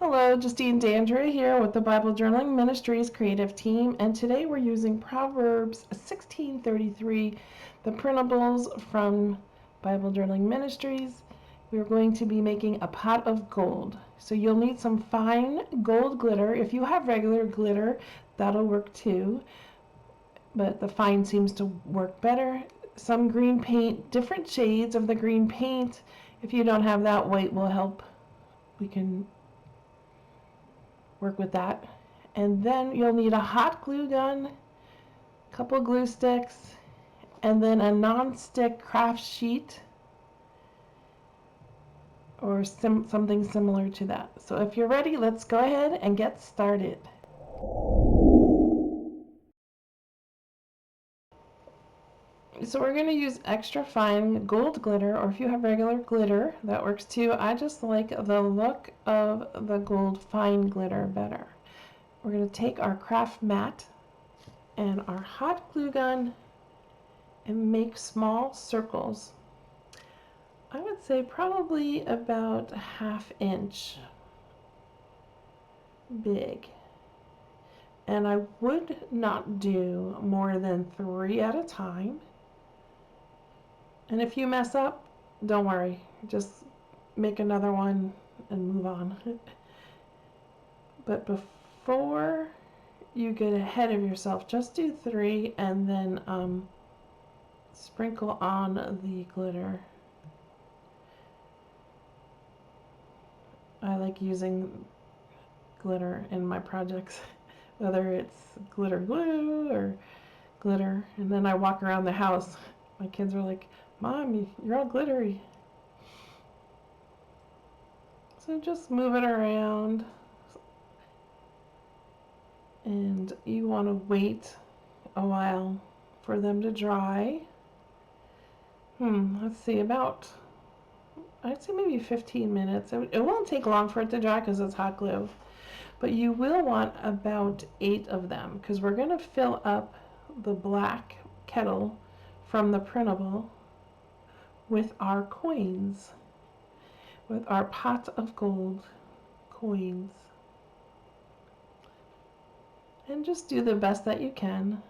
Hello, Justine here with the Bible Journaling Ministries creative team, and today we're using Proverbs 16:33, the printables from Bible Journaling Ministries. We're going to be making a pot of gold. So you'll need some fine gold glitter. If you have regular glitter, that'll work too, but the fine seems to work better. Some green paint, different shades of the green paint. If you don't have that, white will help. We can work with that. And then you'll need a hot glue gun, a couple glue sticks, and then a non-stick craft sheet or something similar to that. So if you're ready, let's go ahead and get started. So we're going to use extra fine gold glitter, or if you have regular glitter, that works too. I just like the look of the gold fine glitter better. We're going to take our craft mat and our hot glue gun and make small circles. I would say probably about ½ inch big. And I would not do more than 3 at a time. And if you mess up, don't worry. Just make another one and move on. But before you get ahead of yourself, just do 3 and then sprinkle on the glitter. I like using glitter in my projects, whether it's glitter glue or glitter. And then I walk around the house. My kids are like, "Mom, you're all glittery." So just move it around. And you want to wait a while for them to dry. Let's see, I'd say maybe 15 minutes. It won't take long for it to dry because it's hot glue. But you will want about 8 of them because we're going to fill up the black kettle from the printable with our coins, with our pot of gold coins. And just do the best that you can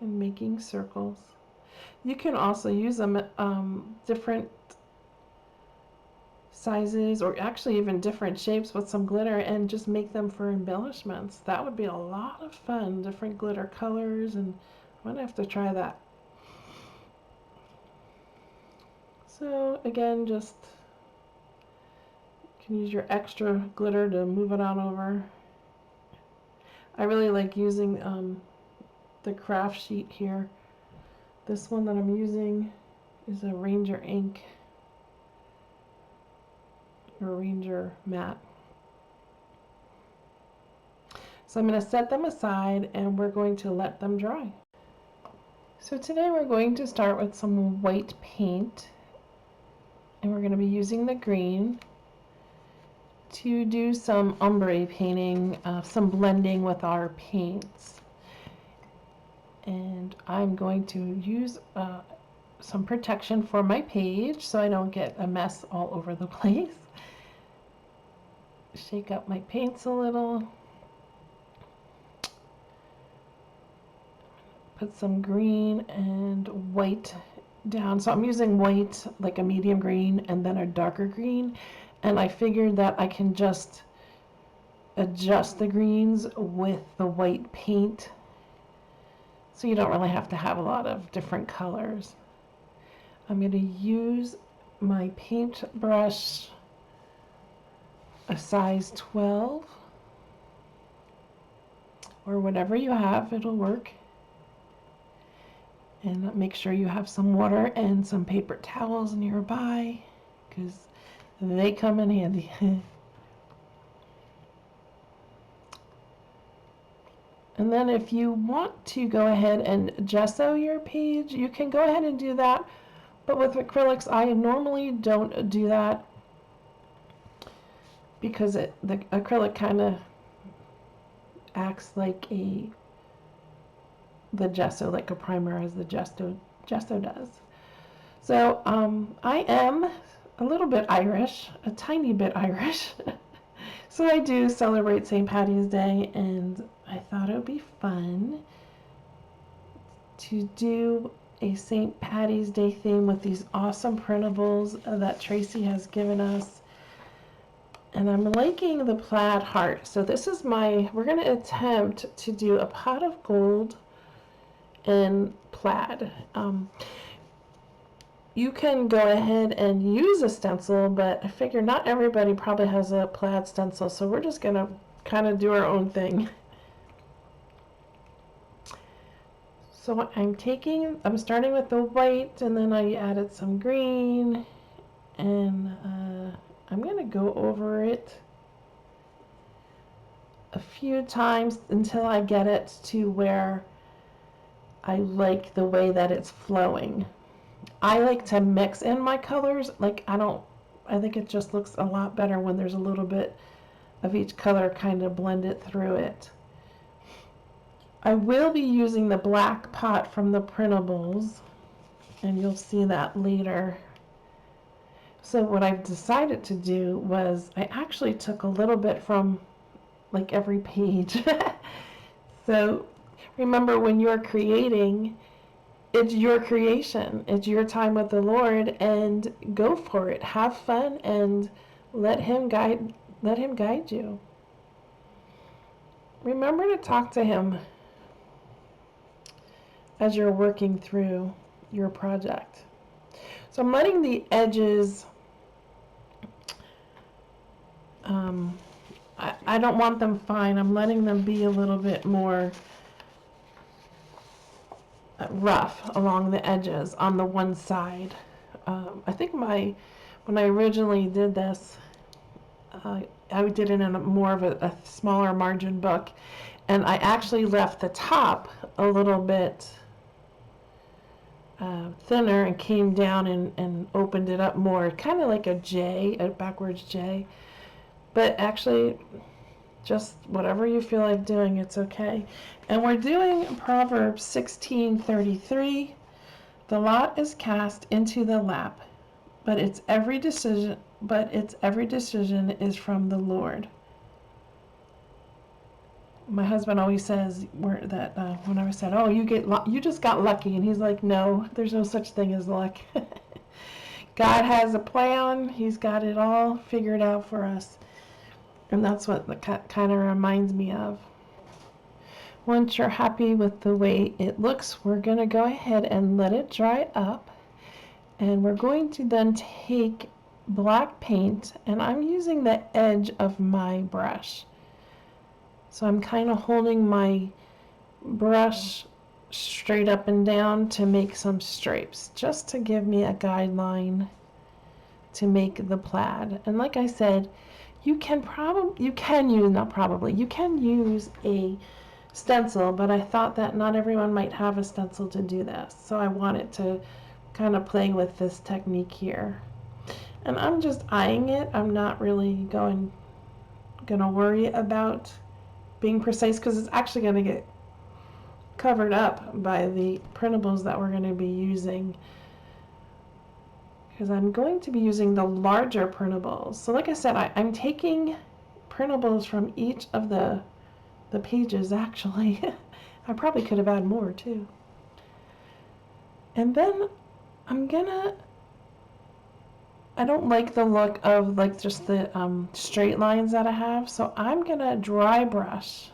in making circles. You can also use them different sizes or actually even different shapes with some glitter and just make them for embellishments. That would be a lot of fun, different glitter colors, and I'm gonna have to try that. So again, just you can use your extra glitter to move it on over. I really like using the craft sheet here. This one that I'm using is a Ranger ink or Ranger matte. So I'm going to set them aside and we're going to let them dry. So today we're going to start with some white paint, and we're going to be using the green to do some ombre painting, some blending with our paints. And I'm going to use some protection for my page so I don't get a mess all over the place. Shake up my paints a little. Put some green and white down. So I'm using white, like a medium green, and then a darker green. And I figured that I can just adjust the greens with the white paint. So you don't really have to have a lot of different colors. I'm going to use my paintbrush, a size 12, or whatever you have, it'll work. And make sure you have some water and some paper towels nearby because they come in handy. And then if you want to go ahead and gesso your page, you can go ahead and do that. But with acrylics, I normally don't do that because the acrylic kind of acts like the gesso, like a primer, as the gesso does. So I am a little bit Irish, a tiny bit Irish. So I do celebrate St. Patty's Day, and I thought it would be fun to do a St. Patty's Day theme with these awesome printables that Tracy has given us. And I'm liking the plaid heart. So this is we're going to attempt to do a pot of gold in plaid. You can go ahead and use a stencil, but I figure not everybody probably has a plaid stencil, so we're just going to kind of do our own thing. So I'm starting with the white, and then I added some green, and I'm going to go over it a few times until I get it to where I like the way that it's flowing. I like to mix in my colors. I think it just looks a lot better when there's a little bit of each color kind of blended through it. I will be using the black pot from the Printables, and you'll see that later. So what I've decided to do was I actually took a little bit from like every page. So remember, when you're creating, it's your creation. It's your time with the Lord, and go for it. Have fun and let him guide you. Remember to talk to him as you're working through your project. So I'm letting the edges, I don't want them fine. I'm letting them be a little bit more rough along the edges on the one side. I think when I originally did this, I did it in more of a smaller margin book, and I actually left the top a little bit thinner and came down and opened it up more, kind of like a J, a backwards J. But actually, just whatever you feel like doing, it's okay. And we're doing Proverbs 16:33. The lot is cast into the lap, but its every decision is from the Lord. My husband always says that whenever I said, "Oh, you just got lucky," and he's like, "No, there's no such thing as luck." God has a plan. He's got it all figured out for us. And that's what the kind of reminds me of. Once you're happy with the way it looks, we're going to go ahead and let it dry up. And we're going to then take black paint, and I'm using the edge of my brush. So I'm kind of holding my brush straight up and down to make some stripes, just to give me a guideline to make the plaid. And like I said, you can use a stencil, but I thought that not everyone might have a stencil to do this. So I wanted to kind of play with this technique here. And I'm just eyeing it. I'm not really gonna worry about being precise, because it's actually going to get covered up by the printables that we're going to be using, because I'm going to be using the larger printables. So like I said, I'm taking printables from each of the pages, actually. I probably could have added more too. And then I don't like the look of like just the straight lines that I have, so I'm gonna dry brush,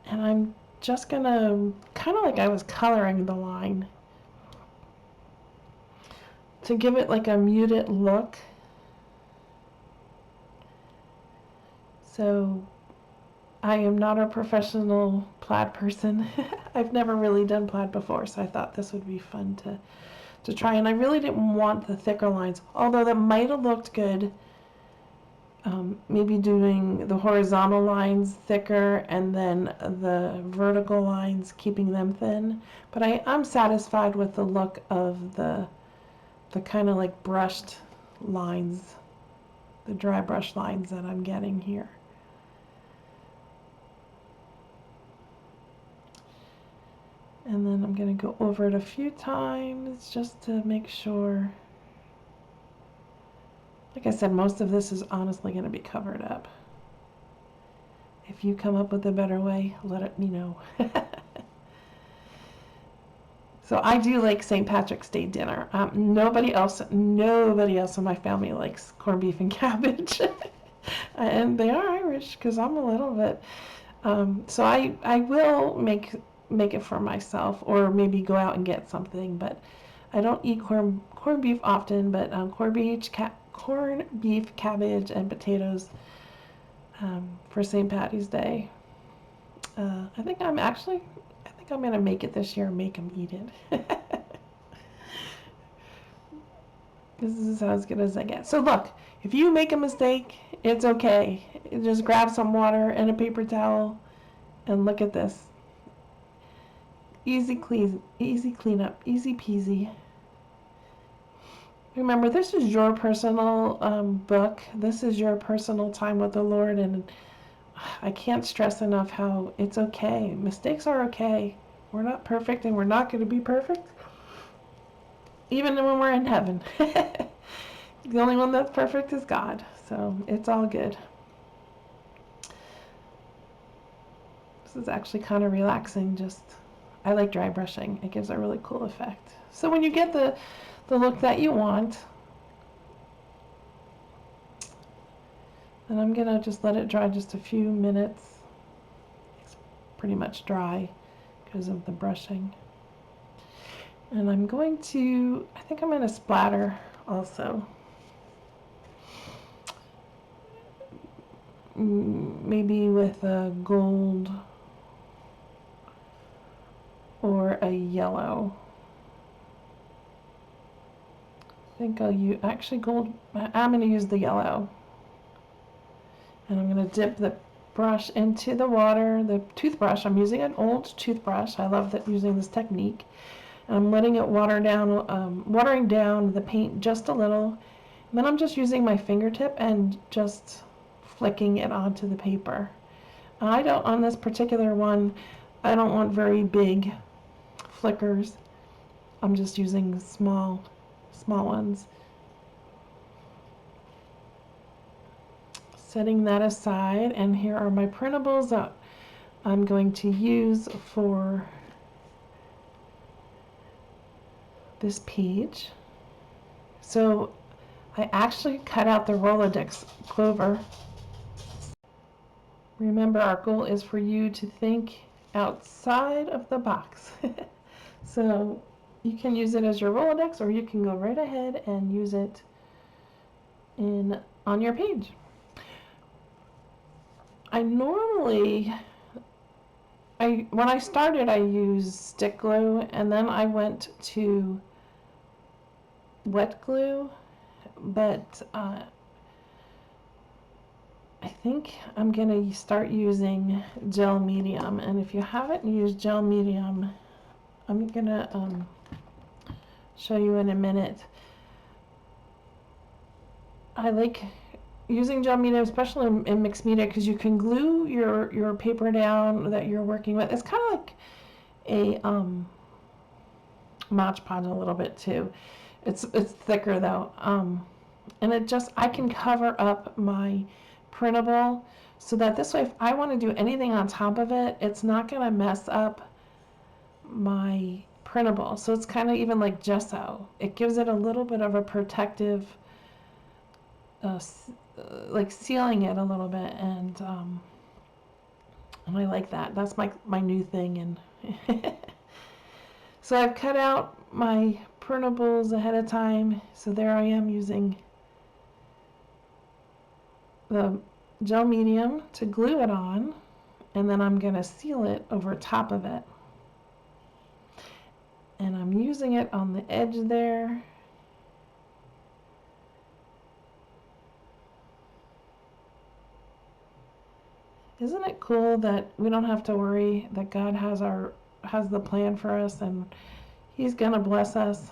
and I'm just gonna kind of like I was coloring the line to give it like a muted look. So I am not a professional plaid person. I've never really done plaid before, so I thought this would be fun to try. And I really didn't want the thicker lines, although that might have looked good. Maybe doing the horizontal lines thicker and then the vertical lines keeping them thin. But I'm satisfied with the look of the kind of like brushed lines, the dry brush lines that I'm getting here. And then I'm going to go over it a few times just to make sure. Like I said, most of this is honestly going to be covered up. If you come up with a better way, let me know. So I do like St. Patrick's Day dinner. Nobody else in my family likes corned beef and cabbage. And they are Irish because I'm a little bit. So I will make it for myself, or maybe go out and get something. But I don't eat corned beef often. But corned beef, cabbage, and potatoes for St. Patty's Day. I think I'm going to make it this year and make them eat it. This is as good as I get. So look, if you make a mistake, it's okay. Just grab some water and a paper towel and look at this. Easy cleanup, easy peasy. Remember, this is your personal book. This is your personal time with the Lord, and I can't stress enough how it's okay. Mistakes are okay. We're not perfect, and we're not going to be perfect, even when we're in heaven. The only one that's perfect is God, so it's all good. This is actually kind of relaxing. I like dry brushing. It gives a really cool effect. So when you get the look that you want, then I'm going to just let it dry just a few minutes. It's pretty much dry because of the brushing. And I'm going to, I think I'm going to splatter also. Maybe with a gold or a yellow. I think I'll use, actually gold, I'm going to use the yellow. And I'm going to dip the brush into the water, the toothbrush. I'm using an old toothbrush. I love using this technique. And I'm letting it watering down the paint just a little. And then I'm just using my fingertip and just flicking it onto the paper. On this particular one, I don't want very big flickers. I'm just using small ones. Setting that aside, and here are my printables that I'm going to use for this page. So I actually cut out the Rolodex clover. Remember, our goal is for you to think outside of the box. So you can use it as your Rolodex, or you can go right ahead and use it on your page. When I started, I used stick glue, and then I went to wet glue, but I think I'm going to start using gel medium. And if you haven't used gel medium, I'm going to show you in a minute. I like using gel medium, especially in mixed media, because you can glue your paper down that you're working with. It's kind of like a Mod Podge a little bit too. It's thicker though, and I can cover up my printable so that this way, if I want to do anything on top of it, it's not going to mess up my printable. So it's kind of even like gesso. It gives it a little bit of a protective, like sealing it a little bit, and I like that. That's my new thing. And so I've cut out my printables ahead of time. So there I am using the gel medium to glue it on, and then I'm going to seal it over top of it. And I'm using it on the edge there. Isn't it cool that we don't have to worry, that God has the plan for us, and He's going to bless us?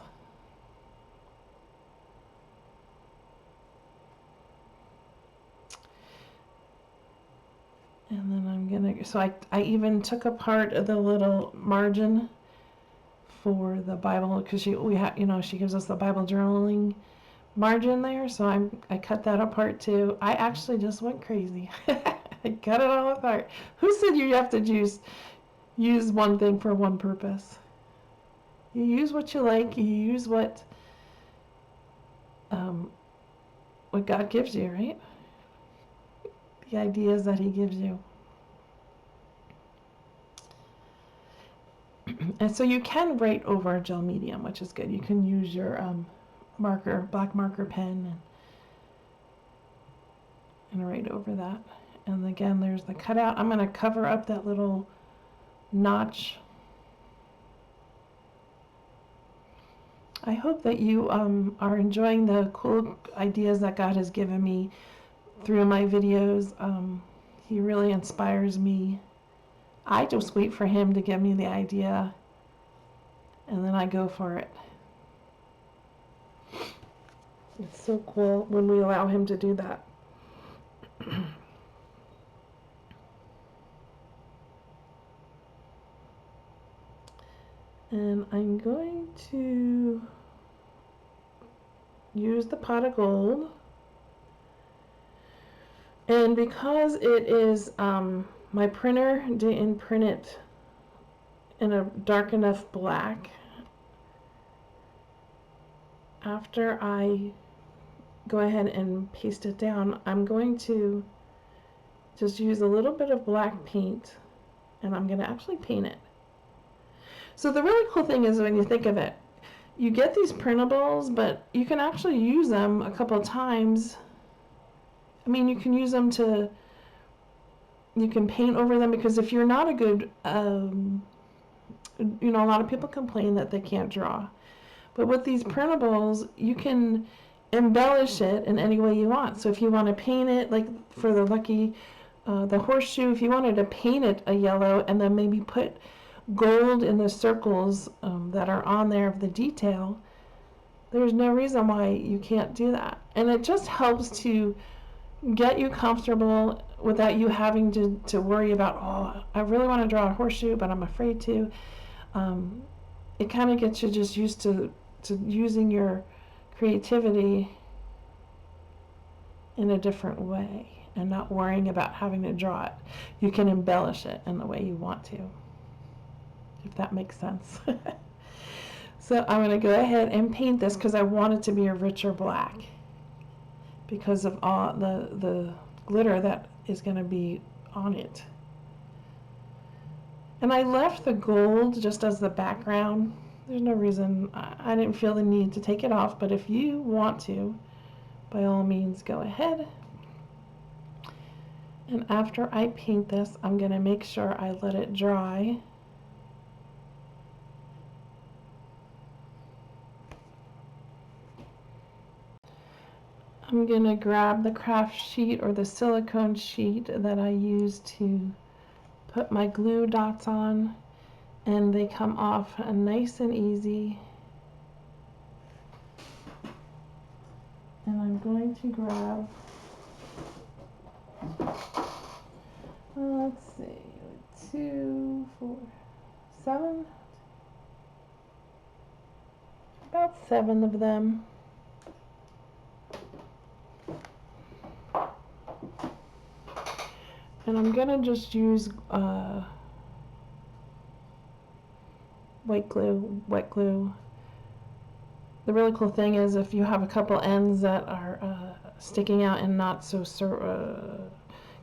And then I'm going to, so I even took apart the little margin for the Bible, because she gives us the Bible journaling margin there, so I cut that apart too. I actually just went crazy. I cut it all apart. Who said you have to use one thing for one purpose? You use what you like. You use what God gives you, right? The ideas that He gives you. And so you can write over a gel medium, which is good. You can use your black marker pen, and write over that. And again, there's the cutout. I'm going to cover up that little notch. I hope that you are enjoying the cool ideas that God has given me through my videos. He really inspires me. I just wait for Him to give me the idea, and then I go for it. It's so cool when we allow Him to do that. And I'm going to use the pot of gold. And because it is, my printer didn't print it in a dark enough black, after I go ahead and paste it down, I'm going to just use a little bit of black paint, and I'm going to actually paint it. So the really cool thing is, when you think of it, you get these printables, but you can actually use them a couple of times. I mean, you can use them you can paint over them, because if you're not a good, a lot of people complain that they can't draw. But with these printables, you can embellish it in any way you want. So if you want to paint it, like for the the horseshoe, if you wanted to paint it a yellow and then maybe put gold in the circles that are on there of the detail, there's no reason why you can't do that. And it just helps to get you comfortable without you having to worry about, oh, I really want to draw a horseshoe, but I'm afraid to. It kind of gets you just used to using your creativity in a different way and not worrying about having to draw it. You can embellish it in the way you want to, if that makes sense. So I'm going to go ahead and paint this because I want it to be a richer black because of all the glitter that is going to be on it. And I left the gold just as the background. There's no reason, I didn't feel the need to take it off, but if you want to, by all means, go ahead. And after I paint this, I'm going to make sure I let it dry. I'm going to grab the craft sheet or the silicone sheet that I use to put my glue dots on, and they come off nice and easy. And I'm going to grab, let's see, 2, 4, 7, about 7 of them. And I'm gonna just use wet glue. The really cool thing is, if you have a couple ends that are sticking out and not so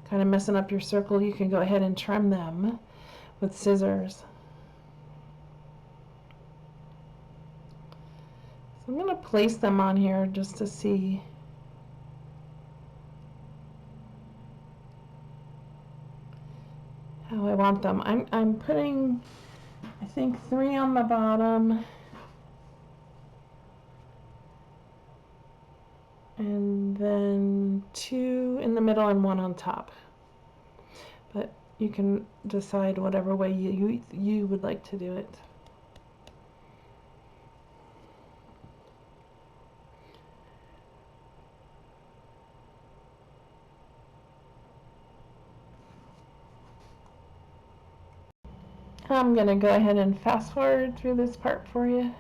kind of messing up your circle, you can go ahead and trim them with scissors. So I'm gonna place them on here just to see. How I want them. I'm putting, I think, 3 on the bottom and then 2 in the middle and 1 on top. But you can decide whatever way you would like to do it. I'm going to go ahead and fast forward through this part for you.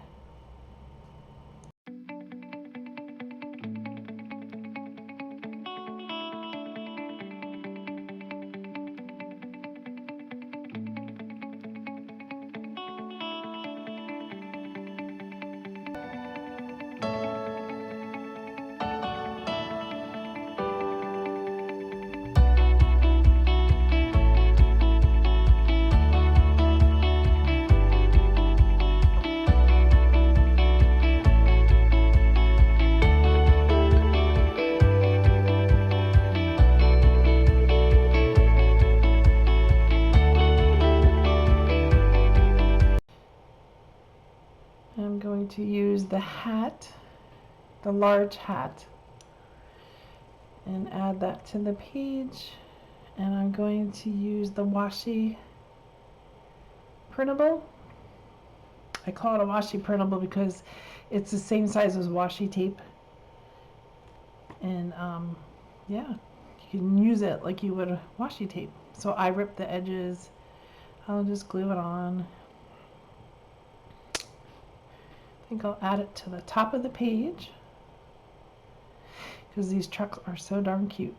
to use the hat, the large hat, and add that to the page. And I'm going to use the Washi printable. I call it a Washi printable because it's the same size as washi tape. And yeah, you can use it like you would a washi tape. So I rip the edges. I'll just glue it on. I think I'll add it to the top of the page because these trucks are so darn cute.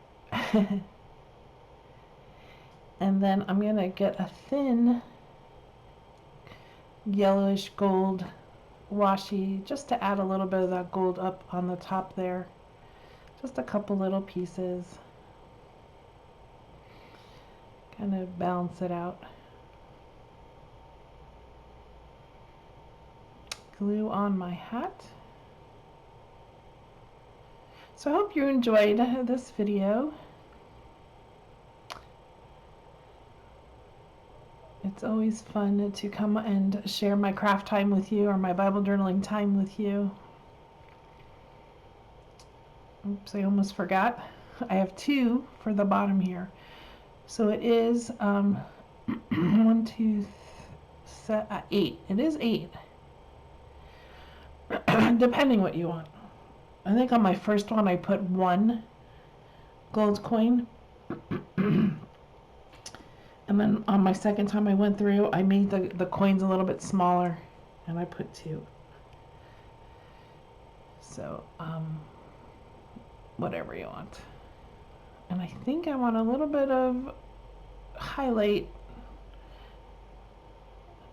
And then I'm going to get a thin yellowish gold washi just to add a little bit of that gold up on the top there. Just a couple little pieces. Kind of balance it out. Glue on my hat. So I hope you enjoyed this video. It's always fun to come and share my craft time with you or my Bible journaling time with you. Oops, I almost forgot. I have 2 for the bottom here. So it is 1, 2, 8. It is 8. Depending what you want. I think on my first one I put 1 gold coin. And then on my second time I went through, I made the coins a little bit smaller and I put 2. So, whatever you want. And I think I want a little bit of highlight.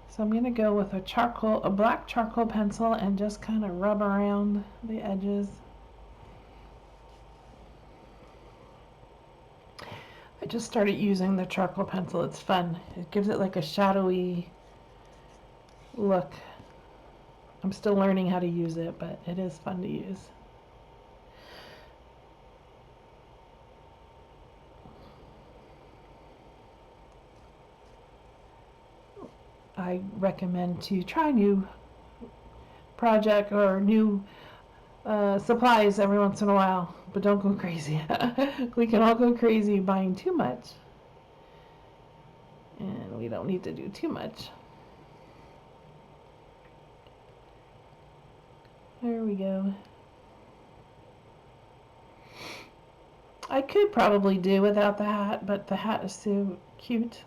So I'm going to go with a black charcoal pencil and just kind of rub around the edges. I just started using the charcoal pencil. It's fun. It gives it like a shadowy look. I'm still learning how to use it, but it is fun to use. I recommend to try new project or new supplies every once in a while, but don't go crazy. We can all go crazy buying too much, and we don't need to do too much. There we go. I could probably do without the hat, but the hat is so cute.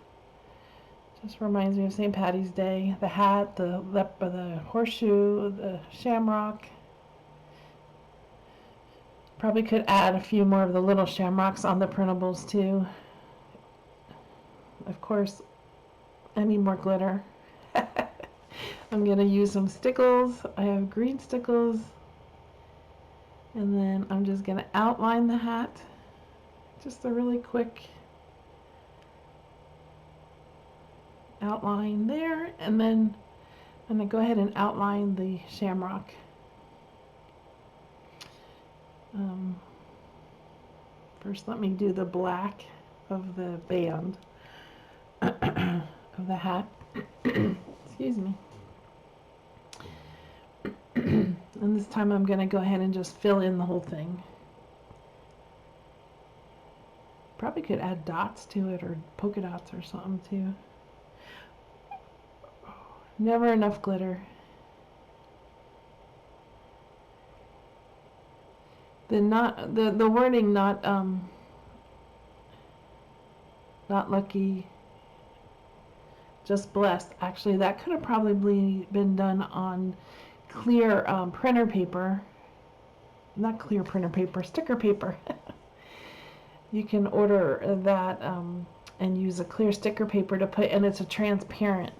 Just reminds me of St. Patty's Day. The hat, the horseshoe, the shamrock. Probably could add a few more of the little shamrocks on the printables too. Of course, I need more glitter. I'm going to use some stickles. I have green stickles. And then I'm just going to outline the hat. Just a really quick outline there, and then I'm going to go ahead and outline the shamrock. First, let me do the black of the band of the hat. Excuse me. And this time I'm going to go ahead and just fill in the whole thing. Probably could add dots to it or polka dots or something too. Never enough glitter. The wording not lucky, just blessed. Actually, that could have probably been done on clear printer paper. Not clear printer paper, sticker paper. You can order that and use a clear sticker paper to put, and it's a transparent,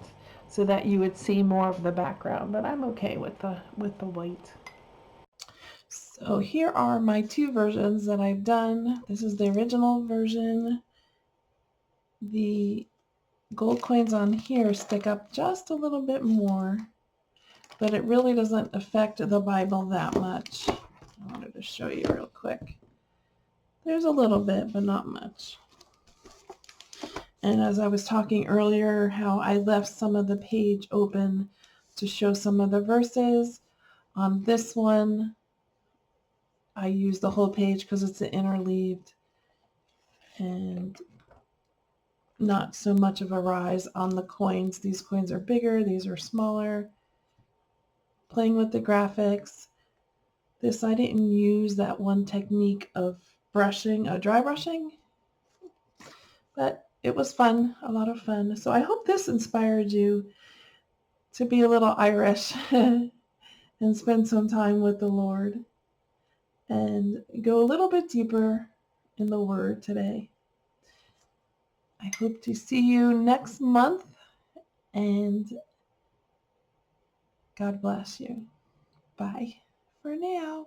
so that you would see more of the background. But I'm okay with the white. So here are my 2 versions that I've done. This is the original version. The gold coins on here stick up just a little bit more, but it really doesn't affect the Bible that much. I wanted to show you real quick. There's a little bit, but not much. And as I was talking earlier, how I left some of the page open to show some of the verses, On this one, I use the whole page because it's interleaved and not so much of a rise on the coins. These coins are bigger, these are smaller. Playing with the graphics. This, I didn't use that one technique of brushing, dry brushing, but it was fun, a lot of fun. So I hope this inspired you to be a little Irish and spend some time with the Lord and go a little bit deeper in the Word today. I hope to see you next month, and God bless you. Bye for now.